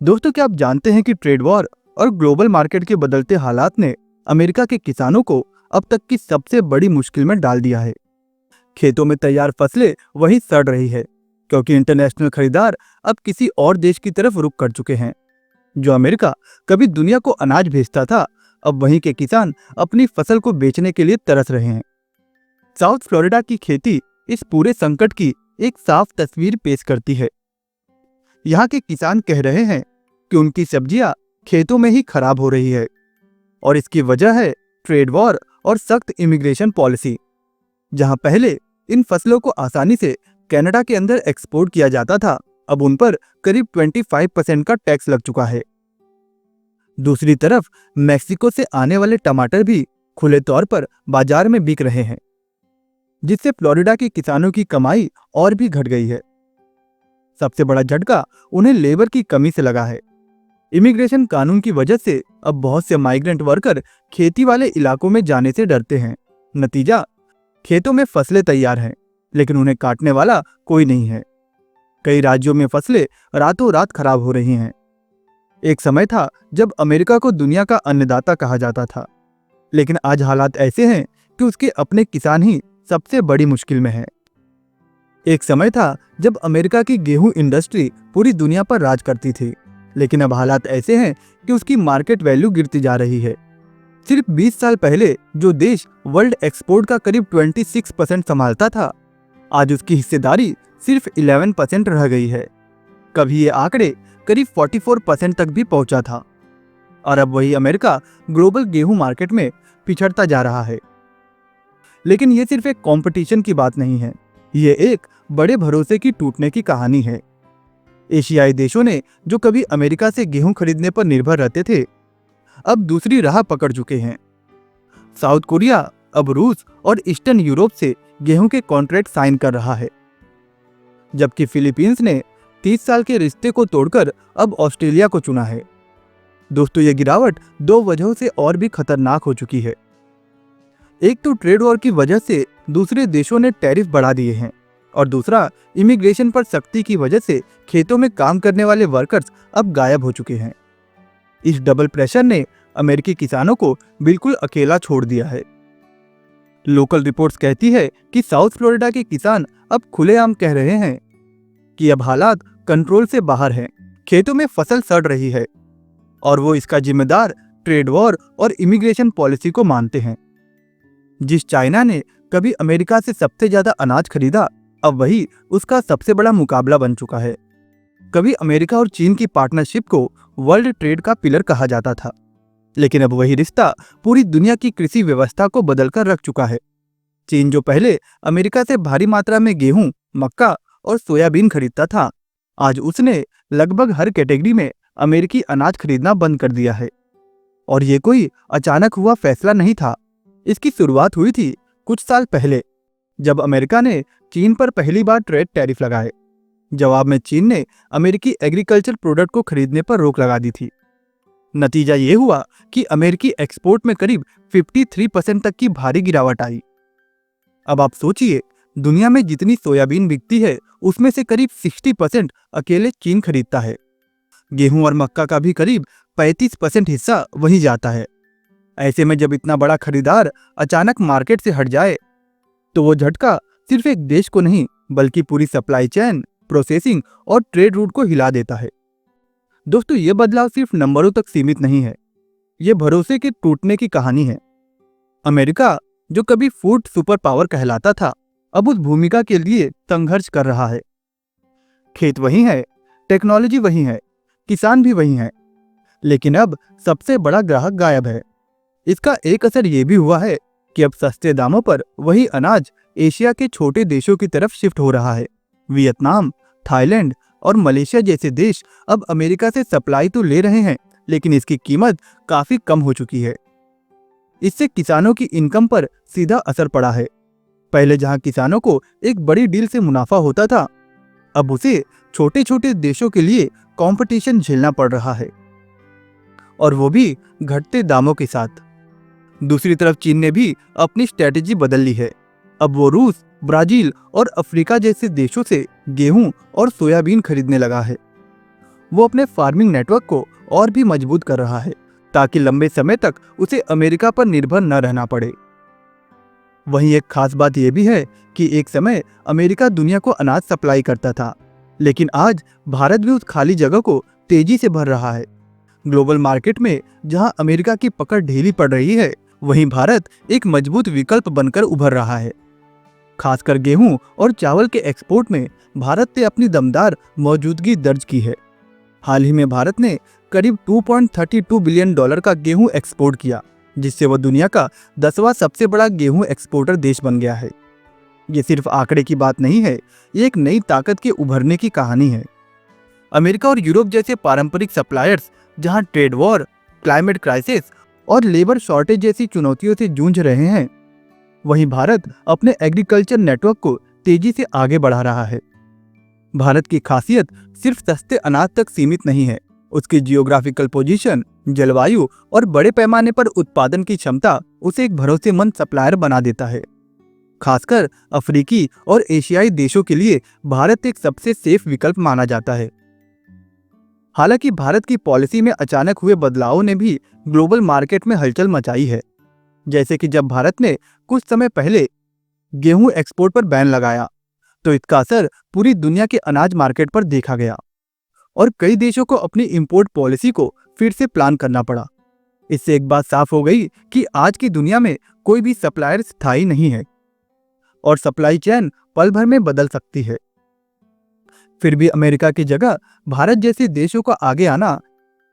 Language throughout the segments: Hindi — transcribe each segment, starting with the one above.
दोस्तों, क्या आप जानते हैं कि ट्रेड वॉर और ग्लोबल मार्केट के बदलते हालात ने अमेरिका के किसानों को अब तक की सबसे बड़ी मुश्किल में डाल दिया है। खेतों में तैयार फसलें वहीं सड़ रही है क्योंकि इंटरनेशनल खरीदार अब किसी और देश की तरफ रुख कर चुके हैं। जो अमेरिका कभी दुनिया को अनाज भेजता था, अब वहीं के किसान अपनी फसल को बेचने के लिए तरस रहे हैं। साउथ फ्लोरिडा की खेती इस पूरे संकट की एक साफ तस्वीर पेश करती है। यहाँ के किसान कह रहे हैं कि उनकी सब्जियां खेतों में ही खराब हो रही है और इसकी वजह है ट्रेड वॉर और सख्त इमिग्रेशन पॉलिसी। जहां पहले इन फसलों को आसानी से कनाडा के अंदर एक्सपोर्ट किया जाता था, अब उन पर करीब 25% का टैक्स लग चुका है। दूसरी तरफ मैक्सिको से आने वाले टमाटर भी खुले तौर पर बाजार में बिक रहे हैं, जिससे फ्लोरिडा के किसानों की कमाई और भी घट गई है। सबसे बड़ा झटका उन्हें लेबर की कमी से लगा है। इमिग्रेशन कानून की वजह से अब बहुत से माइग्रेंट वर्कर खेती वाले इलाकों में जाने से डरते हैं। नतीजा, खेतों में फसलें तैयार हैं, लेकिन उन्हें काटने वाला कोई नहीं है। कई राज्यों में फसलें रातों रात खराब हो रही हैं। एक समय था जब अमेरिका को दुनिया का अन्नदाता कहा जाता था, लेकिन आज हालात ऐसे हैं कि उसके अपने किसान ही सबसे बड़ी मुश्किल में हैं। एक समय था जब अमेरिका की गेहूं इंडस्ट्री पूरी दुनिया पर राज करती थी, लेकिन अब हालात ऐसे हैं कि उसकी मार्केट वैल्यू गिरती जा रही है। सिर्फ 20 साल पहले जो देश वर्ल्ड एक्सपोर्ट का करीब 26% संभालता था, आज उसकी हिस्सेदारी सिर्फ 11% रह गई है। कभी ये आंकड़े करीब 44% तक भी पहुंचा था और अब वही अमेरिका ग्लोबल गेहूं मार्केट में पिछड़ता जा रहा है। लेकिन ये सिर्फ एक कंपटीशन की बात नहीं है, ये एक बड़े भरोसे की टूटने की कहानी है। एशियाई देशों ने जो कभी अमेरिका से गेहूं खरीदने पर निर्भर रहते थे, अब दूसरी राह पकड़ चुके हैं। साउथ कोरिया अब रूस और ईस्टर्न यूरोप से गेहूं के कॉन्ट्रैक्ट साइन कर रहा है, जबकि फिलीपींस ने 30 साल के रिश्ते को तोड़कर अब ऑस्ट्रेलिया को चुना है। दोस्तों, ये गिरावट दो वजहों से और भी खतरनाक हो चुकी है। एक तो ट्रेड वॉर की वजह से दूसरे देशों ने टैरिफ बढ़ा दिए हैं, और दूसरा इमिग्रेशन पर सख्ती की वजह से खेतों में काम करने वाले वर्कर्स अब गायब हो चुके हैं। इस डबल प्रेशर ने अमेरिकी किसानों को बिल्कुल अकेला छोड़ दिया है। लोकल रिपोर्ट्स कहती है कि साउथ फ्लोरिडा के किसान अब खुलेआम कह रहे हैं कि अब हालात कंट्रोल से बाहर हैं। खेतों में फसल सड़ रही है और वो इसका जिम्मेदार ट्रेड वॉर और इमिग्रेशन पॉलिसी को मानते हैं। जिस चाइना ने कभी अमेरिका से सबसे ज्यादा अनाज खरीदा, अब वही उसका सबसे बड़ा मुकाबला बन चुका है। कभी अमेरिका और चीन की पार्टनरशिप को वर्ल्ड ट्रेड का पिलर कहा जाता था, लेकिन अब वही रिश्ता पूरी दुनिया की कृषि व्यवस्था को बदलकर रख चुका है। चीन जो पहले अमेरिका से भारी मात्रा में गेहूं, मक्का और सोयाबीन खरीदता था, आज उसने लगभग हर कैटेगरी में अमेरिकी अनाज खरीदना बंद कर दिया है। और ये कोई अचानक हुआ फैसला नहीं था। इसकी शुरुआत हुई थी कुछ साल पहले, जब अमेरिका ने चीन पर पहली बार ट्रेड टैरिफ लगाए। जवाब में चीन ने अमेरिकी एग्रीकल्चर प्रोडक्ट को खरीदने पर रोक लगा दी थी। नतीजा ये हुआ कि अमेरिकी एक्सपोर्ट में करीब 53% तक की भारी गिरावट आई। अब आप सोचिए, दुनिया में जितनी सोयाबीन बिकती है, उसमें से करीब 60% अकेले चीन खरीदता है। गेहूं और मक्का का भी करीब 35% हिस्सा वहीं जाता है। ऐसे में जब इतना बड़ा खरीदार अचानक मार्केट से हट जाए, तो वो झटका सिर्फ एक देश को नहीं, बल्कि पूरी सप्लाई चेन, प्रोसेसिंग और ट्रेड रूट को हिला देता है। दोस्तों, ये बदलाव सिर्फ नंबरों तक सीमित नहीं है, ये भरोसे के टूटने की कहानी है। अमेरिका जो कभी फूड सुपर पावर कहलाता था, अब उस भूमिका के लिए संघर्ष कर रहा है। खेत वही है, टेक्नोलॉजी वही है, किसान भी वही है, लेकिन अब सबसे बड़ा ग्राहक गायब है। इसका एक असर ये भी हुआ है कि अब सस्ते दामों पर वही अनाज एशिया के छोटे देशों की तरफ शिफ्ट हो रहा है। वियतनाम, थाईलैंड और मलेशिया जैसे देश अब अमेरिका से सप्लाई तो ले रहे हैं, लेकिन इसकी कीमत काफी कम हो चुकी है। इससे किसानों की इनकम पर सीधा असर पड़ा है। पहले जहां किसानों को एक बड़ी डील से मुनाफा होता था, अब उसे छोटे छोटे देशों के लिए कंपटीशन झेलना पड़ रहा है, और वो भी घटते दामों के साथ। दूसरी तरफ चीन ने भी अपनी स्ट्रेटेजी बदल ली है। अब वो रूस, ब्राजील और अफ्रीका जैसे देशों से गेहूं और सोयाबीन खरीदने लगा है। वो अपने फार्मिंग नेटवर्क को और भी मजबूत कर रहा है ताकि लंबे समय तक उसे अमेरिका पर निर्भर न रहना पड़े। वहीं एक खास बात यह भी है कि एक समय अमेरिका दुनिया को अनाज सप्लाई करता था, लेकिन आज भारत भी उस खाली जगह को तेजी से भर रहा है। ग्लोबल मार्केट में जहां अमेरिका की पकड़ ढीली पड़ रही है, वहीं भारत एक मजबूत विकल्प बनकर उभर रहा है। खासकर गेहूं और चावल के एक्सपोर्ट में भारत ने अपनी दमदार मौजूदगी दर्ज की है। हाल ही में भारत ने करीब $2.32 बिलियन का गेहूं एक्सपोर्ट किया, जिससे वह दुनिया का 10वां सबसे बड़ा गेहूं एक्सपोर्टर देश बन गया है। ये सिर्फ आंकड़े की बात नहीं है, ये एक नई ताकत के उभरने की कहानी है। अमेरिका और यूरोप जैसे पारंपरिक सप्लायर्स जहां ट्रेड वॉर, क्लाइमेट क्राइसिस और लेबर शॉर्टेज जैसी चुनौतियों से जूझ रहे हैं, वहीं भारत अपने एग्रीकल्चर नेटवर्क को तेजी से आगे बढ़ा रहा है। भारत की खासियत सिर्फ सस्ते अनाज तक सीमित नहीं है, उसकी जियोग्राफिकल पोजीशन, जलवायु और बड़े पैमाने पर उत्पादन की क्षमता उसे एक भरोसेमंद सप्लायर बना देता है। खासकर अफ्रीकी और एशियाई देशों के लिए भारत एक सबसे सेफ विकल्प माना जाता है। हालांकि भारत की पॉलिसी में अचानक हुए बदलावों ने भी ग्लोबल मार्केट में हलचल मचाई है, जैसे कि जब भारत ने कुछ समय पहले गेहूं एक्सपोर्ट पर बैन लगाया, तो इसका असर पूरी दुनिया के अनाज मार्केट पर देखा गया और कई देशों को अपनी इंपोर्ट पॉलिसी को फिर से प्लान करना पड़ा। इससे एक बात साफ हो गई कि आज की दुनिया में कोई भी सप्लायर स्थायी नहीं है और सप्लाई चेन पल भर में बदल सकती है। फिर भी अमेरिका की जगह भारत जैसे देशों का आगे आना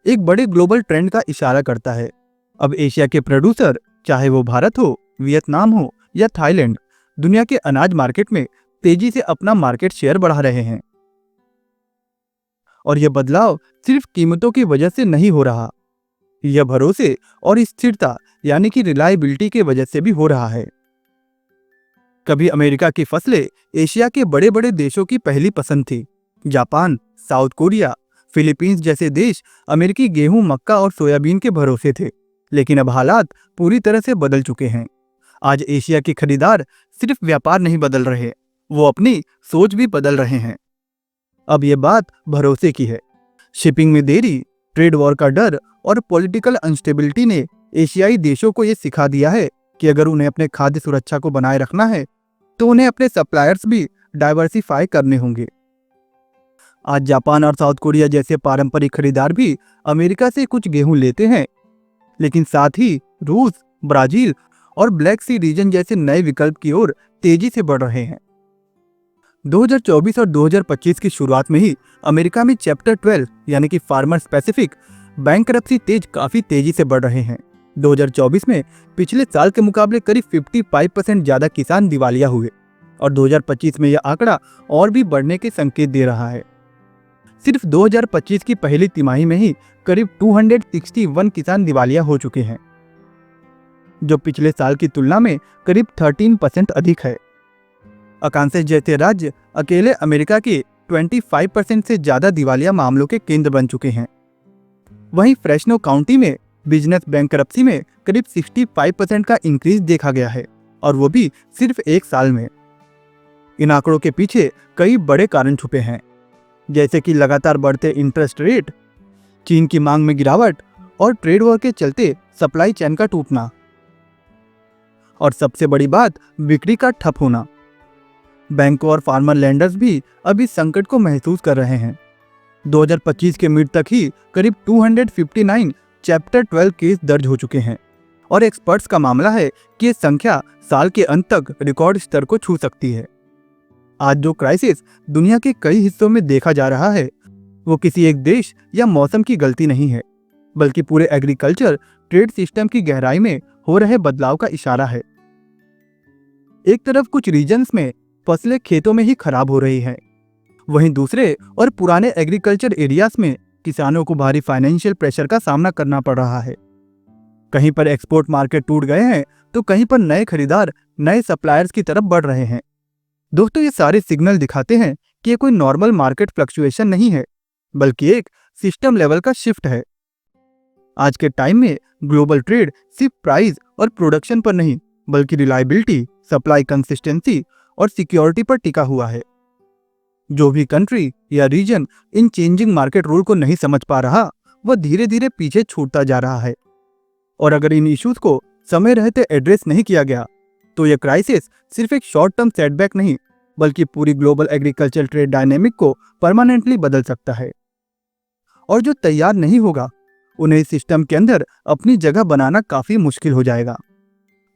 एक बड़े ग्लोबल ट्रेंड का इशारा करता है। अब एशिया के प्रोड्यूसर, चाहे वो भारत हो, वियतनाम हो या थाईलैंड, दुनिया के अनाज मार्केट में तेजी से अपना मार्केट शेयर बढ़ा रहे हैं। और यह बदलाव सिर्फ कीमतों की वजह से नहीं हो रहा, यह भरोसे और स्थिरता यानी कि रिलायबिलिटी की वजह से भी हो रहा है। कभी अमेरिका की फसलें एशिया के बड़े बड़े देशों की पहली पसंद थी। जापान, साउथ कोरिया, फिलीपींस जैसे देश अमेरिकी गेहूं, मक्का और सोयाबीन के भरोसे थे, लेकिन अब हालात पूरी तरह से बदल चुके हैं। आज एशिया के खरीदार सिर्फ व्यापार नहीं बदल रहे, वो अपनी सोच भी बदल रहे हैं। अब ये बात भरोसे की है। शिपिंग में देरी, ट्रेड वॉर का डर और पॉलिटिकल अनस्टेबिलिटी ने एशियाई देशों को ये सिखा दिया है कि अगर उन्हें अपने खाद्य सुरक्षा को बनाए रखना है, तो उन्हें अपने सप्लायर्स भी डाइवर्सिफाई करने होंगे। आज जापान और साउथ कोरिया जैसे पारंपरिक खरीदार भी अमेरिका से कुछ गेहूं लेते हैं, लेकिन साथ ही रूस, ब्राजील और ब्लैक सी रीजन जैसे नए विकल्प की ओर तेजी से बढ़ रहे हैं। 2024 और 2025 की शुरुआत में ही अमेरिका में चैप्टर 12 यानी कि फार्मर स्पेसिफिक बैंकरप्सी काफी तेजी से बढ़ रहे हैं। 2024 में पिछले साल के मुकाबले करीब 55% ज्यादा किसान दिवालिया हुए और 2025 में यह आंकड़ा और भी बढ़ने के संकेत दे रहा है। सिर्फ 2025 की पहली तिमाही में ही करीब 261 किसान दिवालिया हो चुके हैं, जो पिछले साल की तुलना में करीब 13% अधिक है। अकांसेस जैसे राज्य अकेले अमेरिका के 25% से ज्यादा दिवालिया मामलों के केंद्र बन चुके हैं। वहीं फ्रेशनो काउंटी में बिजनेस बैंकरप्सी में करीब 65% का इंक्रीज देखा गया है, और वो भी सिर्फ एक साल में। इन आंकड़ों के पीछे कई बड़े कारण छुपे हैं, जैसे कि लगातार बढ़ते इंटरेस्ट रेट, चीन की मांग में गिरावट और ट्रेड वॉर के चलते सप्लाई चेन का टूटना, और सबसे बड़ी बात बिक्री का ठप होना। बैंकों और फार्मर लैंडर्स भी अब इस संकट को महसूस कर रहे हैं। 2025 के मिड तक ही करीब 259 चैप्टर 12 केस दर्ज हो चुके हैं, और एक्सपर्ट्स का मामला है कि ये संख्या साल के अंत तक रिकॉर्ड स्तर को छू सकती है। आज जो क्राइसिस दुनिया के कई हिस्सों में देखा जा रहा है, वो किसी एक देश या मौसम की गलती नहीं है, बल्कि पूरे एग्रीकल्चर ट्रेड सिस्टम की गहराई में हो रहे बदलाव का इशारा है। एक तरफ कुछ रीजन्स में फसलें खेतों में ही खराब हो रही हैं, वहीं दूसरे और पुराने एग्रीकल्चर एरियाज में किसानों को भारी फाइनेंशियल प्रेशर का सामना करना पड़ रहा है। कहीं पर एक्सपोर्ट मार्केट टूट गए हैं, तो कहीं पर नए खरीदार नए सप्लायर्स की तरफ बढ़ रहे हैं। दोस्तों, ये सारे सिग्नल दिखाते हैं कि ये कोई नॉर्मल मार्केट फ्लक्चुएशन नहीं है, बल्कि एक सिस्टम लेवल का शिफ्ट है। आज के टाइम में ग्लोबल ट्रेड सिर्फ प्राइस और प्रोडक्शन पर नहीं, बल्कि रिलायबिलिटी, सप्लाई कंसिस्टेंसी और सिक्योरिटी पर टिका हुआ है। जो भी कंट्री या region in changing market rule को नहीं समझ पा रहा, वह धीरे धीरे पीछे छूटता जा रहा है। और अगर इन इश्यूज को समय रहते एड्रेस नहीं किया गया तो यह क्राइसिस सिर्फ एक शॉर्ट टर्म सेटबैक नहीं, बल्कि पूरी ग्लोबल एग्रीकल्चर ट्रेड डायनेमिक को परमानेंटली बदल सकता है। और जो तैयार नहीं होगा, उन्हें इस सिस्टम के अंदर अपनी जगह बनाना काफी मुश्किल हो जाएगा।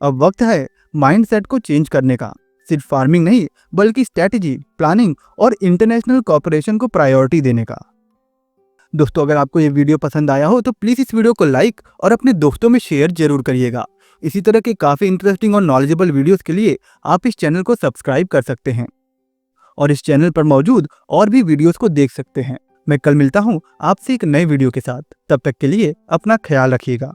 अब वक्त है माइंडसेट को चेंज करने का, सिर्फ फार्मिंग नहीं बल्कि स्ट्रेटेजी, प्लानिंग और इंटरनेशनल कॉर्पोरेशन को प्रायोरिटी देने का। दोस्तों, अगर आपको ये वीडियो पसंद आया हो तो प्लीज इस वीडियो को लाइक और अपने दोस्तों में शेयर जरूर करिएगा। इसी तरह के काफी इंटरेस्टिंग और नॉलेजेबल वीडियोस के लिए आप इस चैनल को सब्सक्राइब कर सकते हैं और इस चैनल पर मौजूद और भी वीडियोस को देख सकते हैं। मैं कल मिलता हूं आपसे एक नए वीडियो के साथ। तब तक के लिए अपना ख्याल रखिएगा।